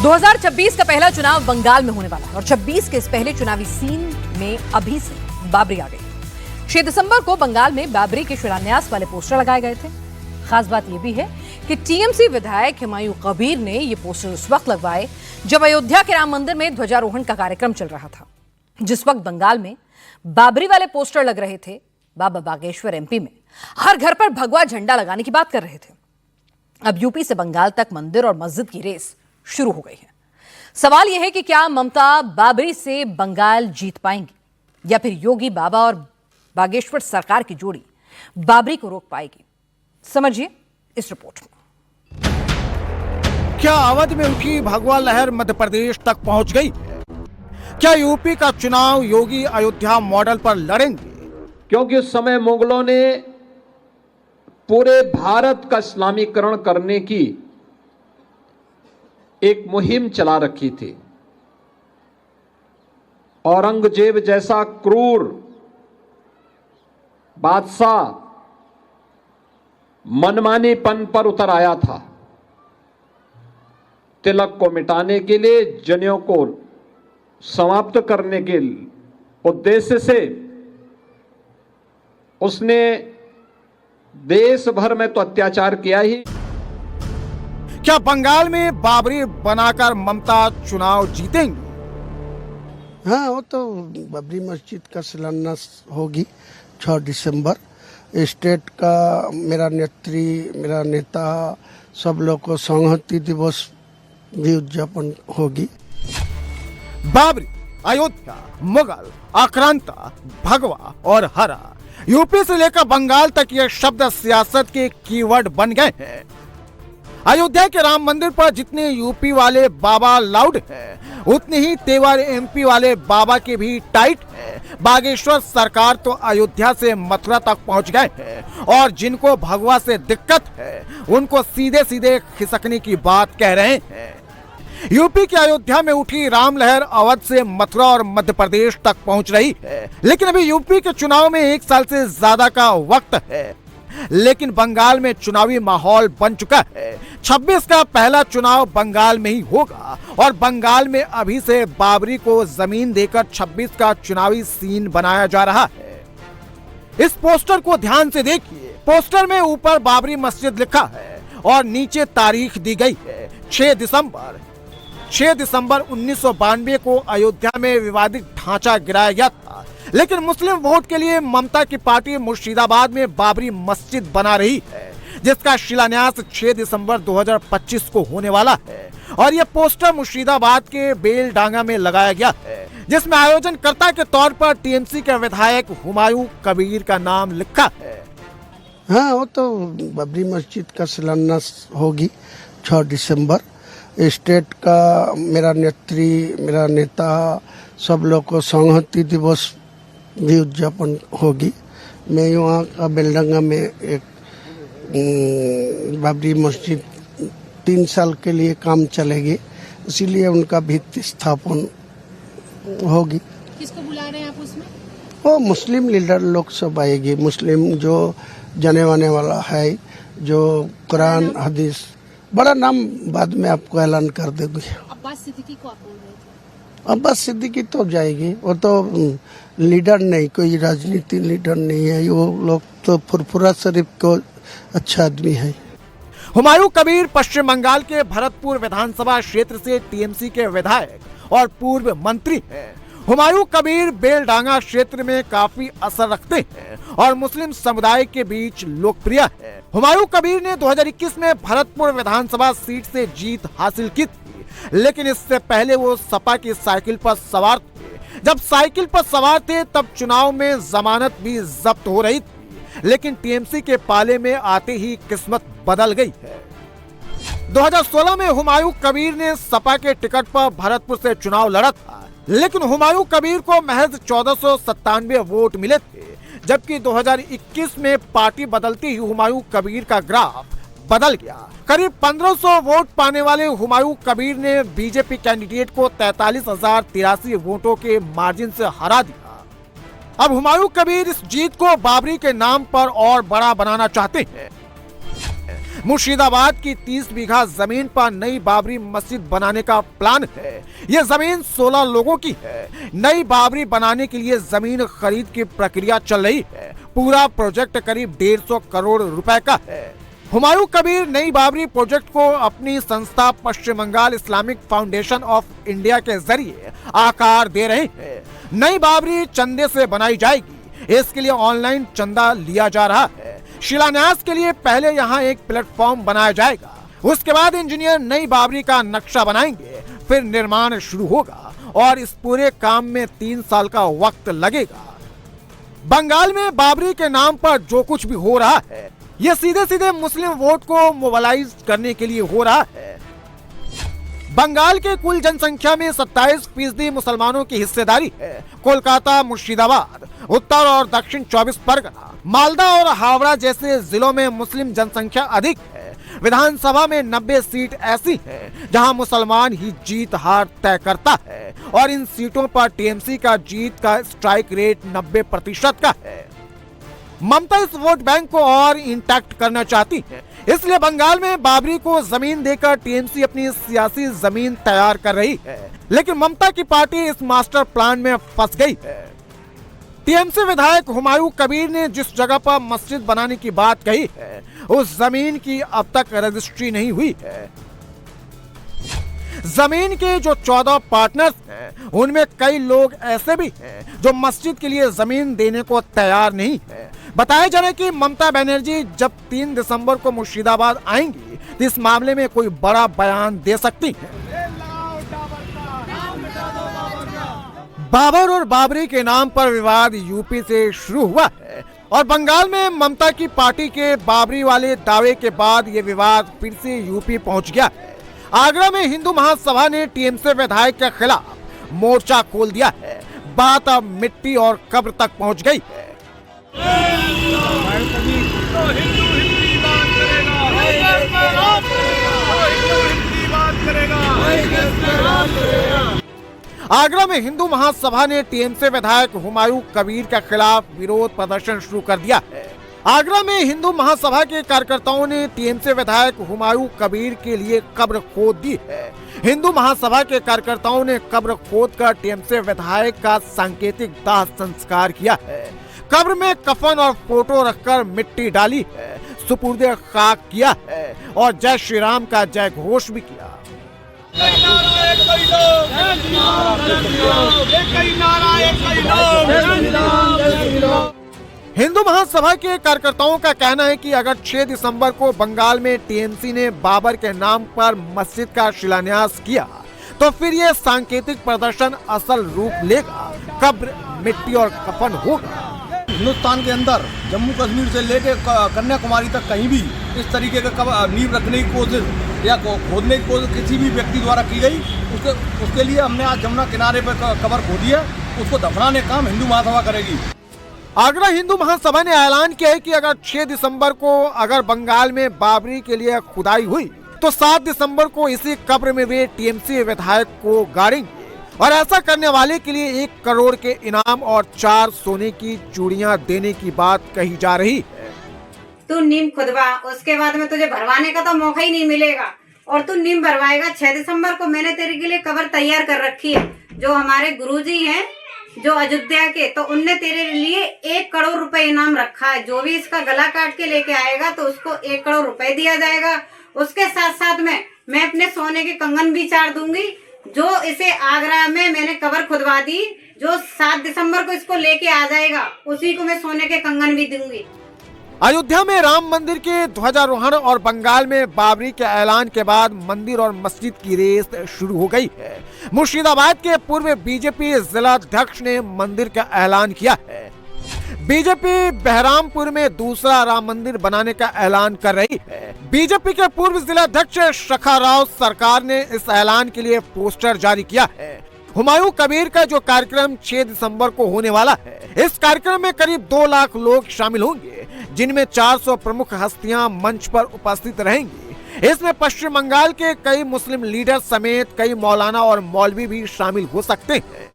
2026 का पहला चुनाव बंगाल में होने वाला है और 26 के इस पहले चुनावी सीन में अभी से बाबरी आ गई। 6 दिसंबर को बंगाल में बाबरी के शिलान्यास वाले पोस्टर लगाए गए थे। खास बात यह भी है कि टीएमसी विधायक हुमायूं कबीर ने ये पोस्टर उस वक्त लगवाए जब अयोध्या के राम मंदिर में ध्वजारोहण का कार्यक्रम चल रहा था। जिस वक्त बंगाल में बाबरी वाले पोस्टर लग रहे थे, बाबा बागेश्वर एमपी में हर घर पर भगवा झंडा लगाने की बात कर रहे थे। अब यूपी से बंगाल तक मंदिर और मस्जिद की रेस शुरू हो गई है। सवाल यह है कि क्या ममता बाबरी से बंगाल जीत पाएंगी या फिर योगी बाबा और बागेश्वर सरकार की जोड़ी बाबरी को रोक पाएगी? समझिए इस रिपोर्ट में। क्या अवध में उठी भगवा लहर मध्य प्रदेश तक पहुंच गई है? क्या यूपी का चुनाव योगी अयोध्या मॉडल पर लड़ेंगे? क्योंकि उस समय मुगलों ने पूरे भारत का इस्लामीकरण करने की एक मुहिम चला रखी थी। औरंगजेब जैसा क्रूर बादशाह मनमानीपन पर उतर आया था। तिलक को मिटाने के लिए, जनेऊ को समाप्त करने के उद्देश्य से उसने देश भर में तो अत्याचार किया ही। क्या बंगाल में बाबरी बनाकर ममता चुनाव जीतेंगी? हाँ, वो तो बाबरी मस्जिद का शिलान्यास होगी 6 दिसंबर। स्टेट का मेरा नेता सब लोग को संहति दिवस भी उद्यापन होगी। बाबरी, अयोध्या, मुगल, आक्रांता, भगवा और हरा, यूपी से लेकर बंगाल तक ये शब्द सियासत के कीवर्ड बन गए हैं। अयोध्या के राम मंदिर पर जितने यूपी वाले बाबा लाउड हैं, उतने ही तेवर एमपी वाले बाबा के भी टाइट हैं। बागेश्वर सरकार तो अयोध्या से मथुरा तक पहुंच गए हैं और जिनको भगवा से दिक्कत है उनको सीधे सीधे खिसकने की बात कह रहे हैं। यूपी की अयोध्या में उठी राम लहर अवध से मथुरा और मध्य प्रदेश तक पहुंच रही है। लेकिन अभी यूपी के चुनाव में 1 साल से ज्यादा का वक्त है, लेकिन बंगाल में चुनावी माहौल बन चुका है। 26 का पहला चुनाव बंगाल में ही होगा और बंगाल में अभी से बाबरी को जमीन देकर 26 का चुनावी सीन बनाया जा रहा है। इस पोस्टर को ध्यान से देखिए। पोस्टर में ऊपर बाबरी मस्जिद लिखा है और नीचे तारीख दी गई है 6 दिसंबर 1992 को अयोध्या में विवादित ढांचा गिराया गया था। लेकिन मुस्लिम वोट के लिए ममता की पार्टी मुर्शिदाबाद में बाबरी मस्जिद बना रही है, जिसका शिलान्यास 6 दिसंबर 2025 को होने वाला है। और यह पोस्टर मुर्शिदाबाद के बेलडांगा में लगाया गया है, जिसमें आयोजनकर्ता के तौर पर टीएमसी के विधायक हुमायूं कबीर का नाम लिखा है। हाँ, वो तो बाबरी मस्जिद का शिलान्यास होगी 6 दिसंबर। स्टेट का मेरा नेता सब लोग को संहति दिवस भी उद्यापन होगी। मैं यहाँ का बेलडंगा में एक बाबरी मस्जिद 3 साल के लिए काम चलेगी, इसीलिए उनका भित्ति स्थापन होगी। किसको बुला रहे हैं आप उसमें? वो मुस्लिम लीडर लोग सब आएगी। मुस्लिम जो जाने वाने वाला है, जो कुरान हदीस, बड़ा नाम बाद में आपको ऐलान कर देंगे। अब्बास सिद्दीकी को आप बोल रहे थे? अब्बास सिद्दीकी तो जाएगी, वो तो लीडर नहीं, कोई राजनीति लीडर नहीं है। वो लोग तो फुरफुरा शरीफ को अच्छा आदमी है। हुमायूं कबीर पश्चिम बंगाल के भरतपुर विधानसभा क्षेत्र से टीएमसी के विधायक और पूर्व मंत्री हैं। हुमायूं कबीर बेलडांगा क्षेत्र में काफी असर रखते हैं और मुस्लिम समुदाय के बीच लोकप्रिय है। हुमायूं कबीर ने 2021 में भरतपुर विधानसभा सीट से जीत हासिल की थी, लेकिन इससे पहले वो सपा की साइकिल पर सवार थे। जब साइकिल पर सवार थे तब चुनाव में जमानत भी जब्त हो रही थी, लेकिन टीएमसी के पाले में आते ही किस्मत बदल गई है। 2016 में हुमायूं कबीर ने सपा के टिकट पर भरतपुर से चुनाव लड़ा था, लेकिन हुमायूं कबीर को महज 1497 वोट मिले थे, जबकि 2021 में पार्टी बदलती ही हुमायूं कबीर का ग्राफ बदल गया। करीब 1500 वोट पाने वाले हुमायूं कबीर ने बीजेपी कैंडिडेट को 43,083 वोटों के मार्जिन से हरा दिया। अब हुमायूं कबीर इस जीत को बाबरी के नाम पर और बड़ा बनाना चाहते हैं। मुर्शिदाबाद की 30 बीघा जमीन पर नई बाबरी मस्जिद बनाने का प्लान है। ये जमीन 16 लोगों की है। नई बाबरी बनाने के लिए जमीन खरीद की प्रक्रिया चल रही है। पूरा प्रोजेक्ट करीब 150 करोड़ रुपए का है। हुमायूं कबीर नई बाबरी प्रोजेक्ट को अपनी संस्था Paschim Bengal Islamic foundation of India के जरिए आकार दे रहे हैं। नई बाबरी चंदे से बनाई जाएगी। इसके लिए ऑनलाइन चंदा लिया जा रहा है। शिलान्यास के लिए पहले यहां एक प्लेटफॉर्म बनाया जाएगा। उसके बाद इंजीनियर नई बाबरी का नक्शा बनाएंगे, फिर निर्माण शुरू होगा और इस पूरे काम में 3 साल का वक्त लगेगा। बंगाल में बाबरी के नाम पर जो कुछ भी हो रहा है, ये सीधे सीधे मुस्लिम वोट को मोबिलाइज करने के लिए हो रहा है। बंगाल के कुल जनसंख्या में 27% मुसलमानों की हिस्सेदारी है। कोलकाता, मुर्शिदाबाद, उत्तर और दक्षिण 24 परगना, मालदा और हावड़ा जैसे जिलों में मुस्लिम जनसंख्या अधिक है। विधानसभा में 90 सीट ऐसी हैं जहां मुसलमान ही जीत हार तय करता है और इन सीटों पर टीएमसी का जीत का स्ट्राइक रेट 90% का है। ममता इस वोट बैंक को और इंटैक्ट करना चाहती है, इसलिए बंगाल में बाबरी को जमीन देकर टीएमसी अपनी सियासी जमीन तैयार कर रही है। लेकिन ममता की पार्टी इस मास्टर प्लान में फंस गई है। टीएमसी विधायक हुमायूं कबीर ने जिस जगह पर मस्जिद बनाने की बात कही है, उस जमीन की अब तक रजिस्ट्री नहीं हुई है। जमीन के जो 14 पार्टनर्स हैं, उनमें कई लोग ऐसे भी हैं जो मस्जिद के लिए जमीन देने को तैयार नहीं है। बताया जा रहा है कि ममता बनर्जी जब 3 दिसंबर को मुर्शिदाबाद आएंगी तो इस मामले में कोई बड़ा बयान दे सकती हैं। बाबर और बाबरी के नाम पर विवाद यूपी से शुरू हुआ है और बंगाल में ममता की पार्टी के बाबरी वाले दावे के बाद ये विवाद फिर से यूपी पहुंच गया है। आगरा में हिंदू महासभा ने टीएमसी विधायक के खिलाफ मोर्चा खोल दिया है। बात अब मिट्टी और कब्र तक पहुंच गई है। आगरा में हिंदू महासभा ने टीएमसी विधायक हुमायूं कबीर के खिलाफ विरोध प्रदर्शन शुरू कर दिया है। आगरा में हिंदू महासभा के कार्यकर्ताओं ने टीएमसी विधायक हुमायूं कबीर के लिए कब्र खोद दी है। हिंदू महासभा के कार्यकर्ताओं ने कब्र खोदकर टीएमसी विधायक का सांकेतिक दाह संस्कार किया है। कब्र में कफन और फोटो रखकर मिट्टी डाली है, सुपुर्दे खाक किया है और जय श्री राम का जय घोष भी किया। हिंदू महासभा के कार्यकर्ताओं का कहना है कि अगर 6 दिसंबर को बंगाल में टीएमसी ने बाबर के नाम पर मस्जिद का शिलान्यास किया तो फिर ये सांकेतिक प्रदर्शन असल रूप लेगा। कब्र, मिट्टी और कफन होगा। हिंदुस्तान के अंदर जम्मू कश्मीर से लेकर कन्याकुमारी तक कहीं भी इस तरीके का नींव रखने की कोशिश या खोदने की कोशिश किसी भी व्यक्ति द्वारा की गई, उसके लिए हमने आज जमुना किनारे पर कब्र खोदी है। उसको दफनाने का काम हिंदू महासभा करेगी। आगरा हिंदू महासभा ने ऐलान किया है कि अगर 6 दिसंबर को अगर बंगाल में बाबरी के लिए खुदाई हुई तो 7 दिसंबर को इसी कब्र में वे टीएमसी विधायक को गाड़ेंगे और ऐसा करने वाले के लिए 1 करोड़ के इनाम और 4 सोने की चूड़ियां देने की बात कही जा रही है। तू नीम खुदवा, उसके बाद में तुझे भरवाने का तो मौका ही नहीं मिलेगा और तू नीम भरवाएगा। 6 दिसंबर को मैंने तेरे के लिए कब्र तैयार कर रखी है। जो हमारे गुरुजी हैं जो अयोध्या के, तो उनने तेरे लिए 1 करोड़ रुपए इनाम रखा है। जो भी इसका गला काट के लेके आएगा तो उसको 1 करोड़ रुपए दिया जाएगा। उसके साथ साथ में मैं अपने सोने के कंगन भी चार दूंगी। जो इसे आगरा में मैंने कब्र खुदवा दी, जो 7 दिसंबर को इसको लेके आ जाएगा उसी को मैं सोने के कंगन भी दूंगी। अयोध्या में राम मंदिर के ध्वजारोहण और बंगाल में बाबरी के ऐलान के बाद मंदिर और मस्जिद की रेस शुरू हो गई है। मुर्शिदाबाद के पूर्व बीजेपी जिला अध्यक्ष ने मंदिर का ऐलान किया है। बीजेपी बहरामपुर में दूसरा राम मंदिर बनाने का ऐलान कर रही है। बीजेपी के पूर्व जिला अध्यक्ष शखा राव सरकार ने इस ऐलान के लिए पोस्टर जारी किया है। हुमायूं कबीर का जो कार्यक्रम 6 दिसंबर को होने वाला है, इस कार्यक्रम में करीब 2 लाख लोग शामिल होंगे, जिनमें 400 प्रमुख हस्तियां मंच पर उपस्थित रहेंगी। इसमें पश्चिम बंगाल के कई मुस्लिम लीडर समेत कई मौलाना और मौलवी भी शामिल हो सकते हैं।